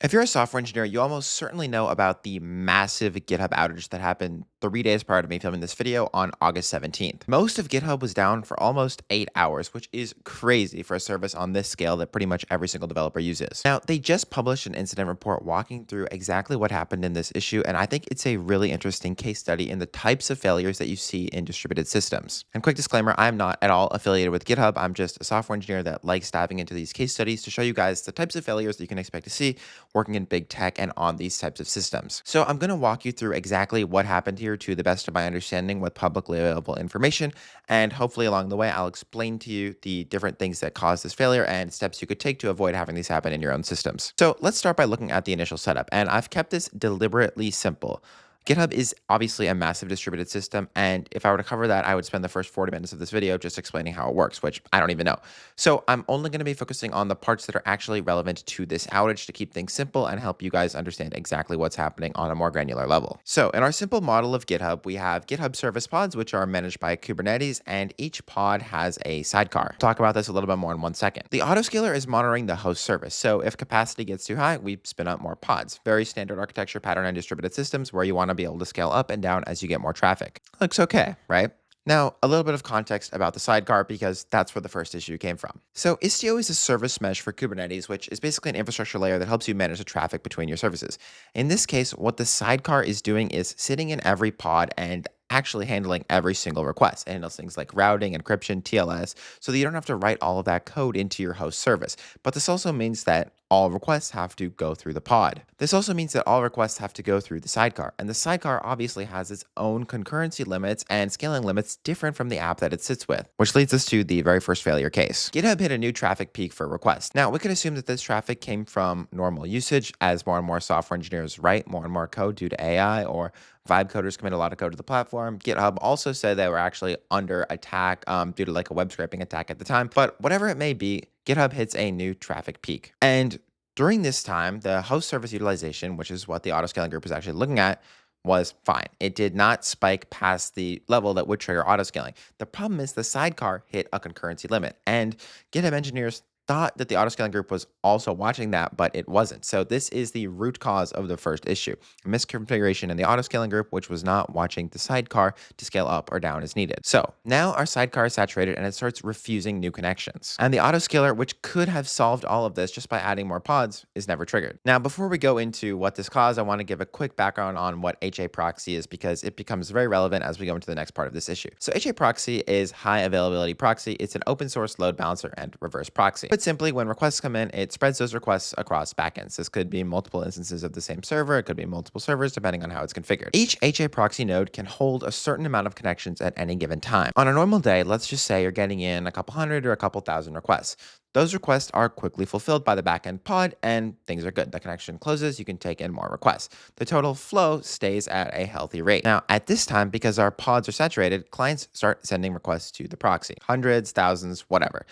If you're a software engineer, you almost certainly know about the massive GitHub outage that happened 3 days prior to me filming this video on August 17th. Most of GitHub was down for almost 8 hours, which is crazy for a service on this scale that pretty much every single developer uses. Now, they just published an incident report walking through exactly what happened in this issue, and I think it's a really interesting case study in the types of failures that you see in distributed systems. And quick disclaimer, I'm not at all affiliated with GitHub. I'm just a software engineer that likes diving into these case studies to show you guys the types of failures that you can expect to see working in big tech and on these types of systems. So I'm going to walk you through exactly what happened here to the best of my understanding with publicly available information. And hopefully along the way, I'll explain to you the different things that caused this failure and steps you could take to avoid having these happen in your own systems. So let's start by looking at the initial setup. And I've kept this deliberately simple. GitHub is obviously a massive distributed system, and if I were to cover that, I would spend the first 40 minutes of this video just explaining how it works, which I don't even know. So I'm only going to be focusing on the parts that are actually relevant to this outage to keep things simple and help you guys understand exactly what's happening on a more granular level. So in our simple model of GitHub, we have GitHub service pods, which are managed by Kubernetes, and each pod has a sidecar. I'll talk about this a little bit more in 1 second. The autoscaler is monitoring the host service. So if capacity gets too high, we spin up more pods. Very standard architecture pattern in distributed systems where you want to be able to scale up and down as you get more traffic. Looks okay, right? Now, a little bit of context about the sidecar because that's where the first issue came from. So Istio is a service mesh for Kubernetes, which is basically an infrastructure layer that helps you manage the traffic between your services. In this case, what the sidecar is doing is sitting in every pod and actually handling every single request. It handles things like routing, encryption, TLS, so that you don't have to write all of that code into your host service. But this also means that all requests have to go through the pod. This also means that all requests have to go through the sidecar, and the sidecar obviously has its own concurrency limits and scaling limits different from the app that it sits with, which leads us to the very first failure case. GitHub hit a new traffic peak for requests. Now, we could assume that this traffic came from normal usage as more and more software engineers write more and more code due to AI, or Vibe coders commit a lot of code to the platform. GitHub also said they were actually under attack due to like a web scraping attack at the time. But whatever it may be, GitHub hits a new traffic peak. And during this time, the host service utilization, which is what the autoscaling group is actually looking at, was fine. It did not spike past the level that would trigger autoscaling. The problem is the sidecar hit a concurrency limit, and GitHub engineers thought that the autoscaling group was also watching that, but it wasn't. So this is the root cause of the first issue, a misconfiguration in the autoscaling group, which was not watching the sidecar to scale up or down as needed. So now our sidecar is saturated and it starts refusing new connections. And the autoscaler, which could have solved all of this just by adding more pods, is never triggered. Now, before we go into what this caused, I want to give a quick background on what HAProxy is because it becomes very relevant as we go into the next part of this issue. So HAProxy is high availability proxy. It's an open source load balancer and reverse proxy. But simply, when requests come in, it spreads those requests across backends. This could be multiple instances of the same server. It could be multiple servers, depending on how it's configured. Each HAProxy node can hold a certain amount of connections at any given time. On a normal day, let's just say you're getting in a couple hundred or a couple thousand requests. Those requests are quickly fulfilled by the backend pod and things are good. The connection closes, you can take in more requests. The total flow stays at a healthy rate. Now, at this time, because our pods are saturated, clients start sending requests to the proxy. Hundreds, thousands, whatever.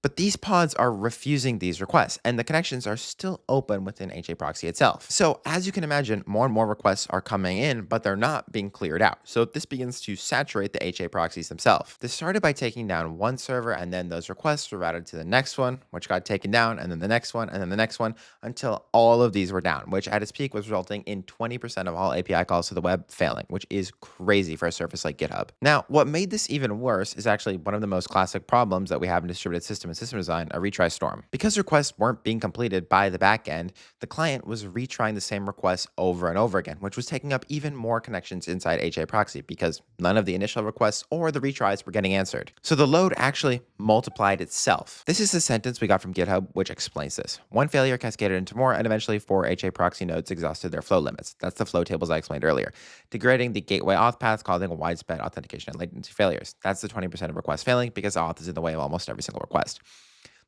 But these pods are refusing these requests, and the connections are still open within HAProxy itself. So as you can imagine, more and more requests are coming in, but they're not being cleared out. So this begins to saturate the HAProxys themselves. This started by taking down one server, and then those requests were routed to the next one, which got taken down, and then the next one, and then the next one, until all of these were down, which at its peak was resulting in 20% of all API calls to the web failing, which is crazy for a service like GitHub. Now, what made this even worse is actually one of the most classic problems that we have in distributed systems system design, a retry storm. Because requests weren't being completed by the backend, the client was retrying the same requests over and over again, which was taking up even more connections inside HAProxy because none of the initial requests or the retries were getting answered. So the load actually multiplied itself. This is the sentence we got from GitHub, which explains this. One failure cascaded into more, and eventually 4 HAProxy nodes exhausted their flow limits. That's the flow tables I explained earlier. Degrading the gateway auth path, causing a widespread authentication and latency failures. That's the 20% of requests failing because auth is in the way of almost every single request.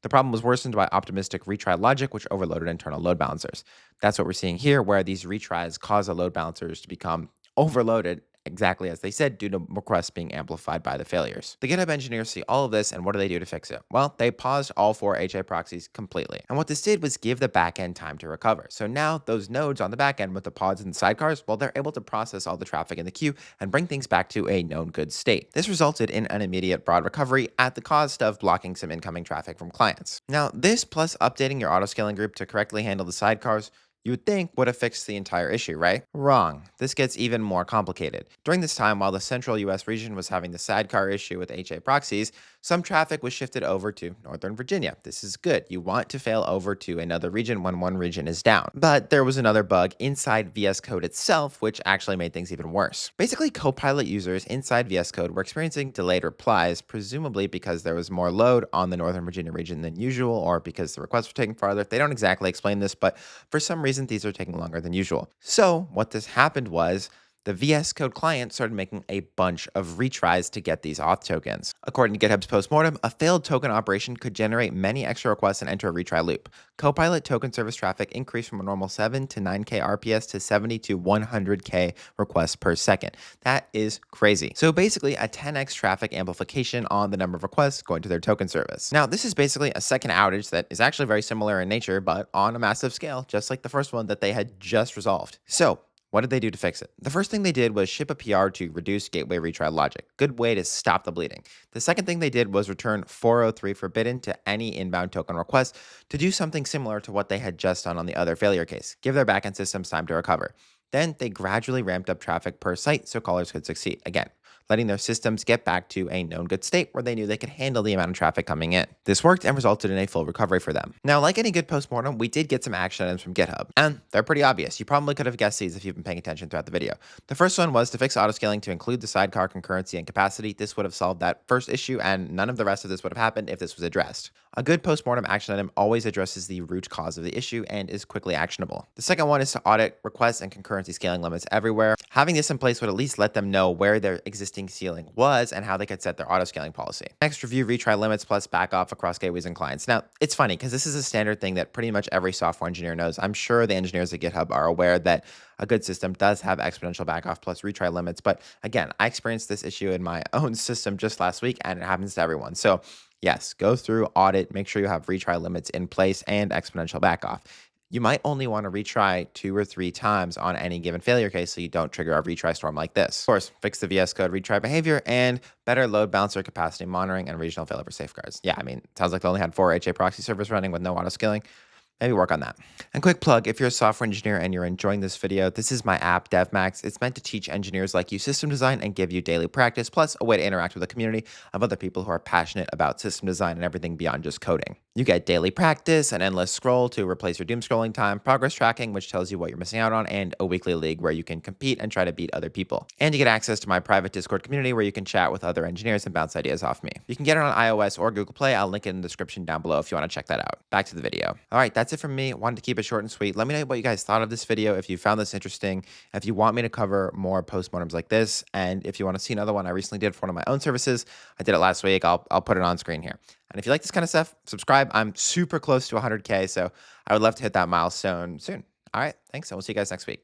The problem was worsened by optimistic retry logic, which overloaded internal load balancers. That's what we're seeing here, where these retries cause the load balancers to become overloaded, exactly as they said, due to requests being amplified by the failures. The GitHub engineers see all of this, and what do they do to fix it? Well, they paused all 4 HAProxys completely. And what this did was give the backend time to recover. So now those nodes on the backend with the pods and the sidecars, well, they're able to process all the traffic in the queue and bring things back to a known good state. This resulted in an immediate broad recovery at the cost of blocking some incoming traffic from clients. Now, this plus updating your autoscaling group to correctly handle the sidecars you would think would have fixed the entire issue, right? Wrong. This gets even more complicated. During this time, while the central US region was having the sidecar issue with HAProxys, some traffic was shifted over to Northern Virginia. This is good. You want to fail over to another region when one region is down. But there was another bug inside VS Code itself, which actually made things even worse. Basically, Copilot users inside VS Code were experiencing delayed replies, presumably because there was more load on the Northern Virginia region than usual, or because the requests were taking farther. They don't exactly explain this, but for some reason, these are taking longer than usual. So what this happened was the VS Code client started making a bunch of retries to get these auth tokens. According to GitHub's Postmortem, a failed token operation could generate many extra requests and enter a retry loop. Copilot token service traffic increased from a normal 7 to 9K RPS to 70 to 100K requests per second. That is crazy. So basically a 10x traffic amplification on the number of requests going to their token service. Now, this is basically a second outage that is actually very similar in nature, but on a massive scale, just like the first one that they had just resolved. So what did they do to fix it? The first thing they did was ship a PR to reduce gateway retry logic. Good way to stop the bleeding. The second thing they did was return 403 forbidden to any inbound token request to do something similar to what they had just done on the other failure case, give their backend systems time to recover. Then they gradually ramped up traffic per site so callers could succeed. Again, letting their systems get back to a known good state where they knew they could handle the amount of traffic coming in. This worked and resulted in a full recovery for them. Now, like any good postmortem, we did get some action items from GitHub, and they're pretty obvious. You probably could have guessed these if you've been paying attention throughout the video. The first one was to fix autoscaling to include the sidecar concurrency and capacity. This would have solved that first issue, and none of the rest of this would have happened if this was addressed. A good postmortem action item always addresses the root cause of the issue and is quickly actionable. The second one is to audit requests and concurrency scaling limits everywhere. Having this in place would at least let them know where their existing ceiling was and how they could set their autoscaling policy. Next, review retry limits plus back off across gateways and clients. Now, it's funny because this is a standard thing that pretty much every software engineer knows. I'm sure the engineers at GitHub are aware that a good system does have exponential back off plus retry limits. But again, I experienced this issue in my own system just last week, and it happens to everyone. So yes, go through, audit, make sure you have retry limits in place and exponential back off. You might only want to retry 2 or 3 times on any given failure case so you don't trigger a retry storm like this. Of course, fix the VS Code retry behavior and better load balancer capacity monitoring and regional failover safeguards. Yeah, I mean, it sounds like they only had 4 HAProxy servers running with no autoscaling. Maybe work on that. And quick plug, if you're a software engineer and you're enjoying this video, this is my app, DevMax. It's meant to teach engineers like you system design and give you daily practice, plus a way to interact with a community of other people who are passionate about system design and everything beyond just coding. You get daily practice, an endless scroll to replace your doom scrolling time, progress tracking, which tells you what you're missing out on, and a weekly league where you can compete and try to beat other people. And you get access to my private Discord community where you can chat with other engineers and bounce ideas off me. You can get it on iOS or Google Play. I'll link it in the description down below if you want to check that out. Back to the video. All right, that's it from me. Wanted to keep it short and sweet. Let me know what you guys thought of this video, if you found this interesting, if you want me to cover more postmortems like this, and if you want to see another one I recently did for one of my own services. I did it last week. I'll put it on screen here. And if you like this kind of stuff, subscribe. I'm super close to 100K, so I would love to hit that milestone soon. All right, thanks, and we'll see you guys next week.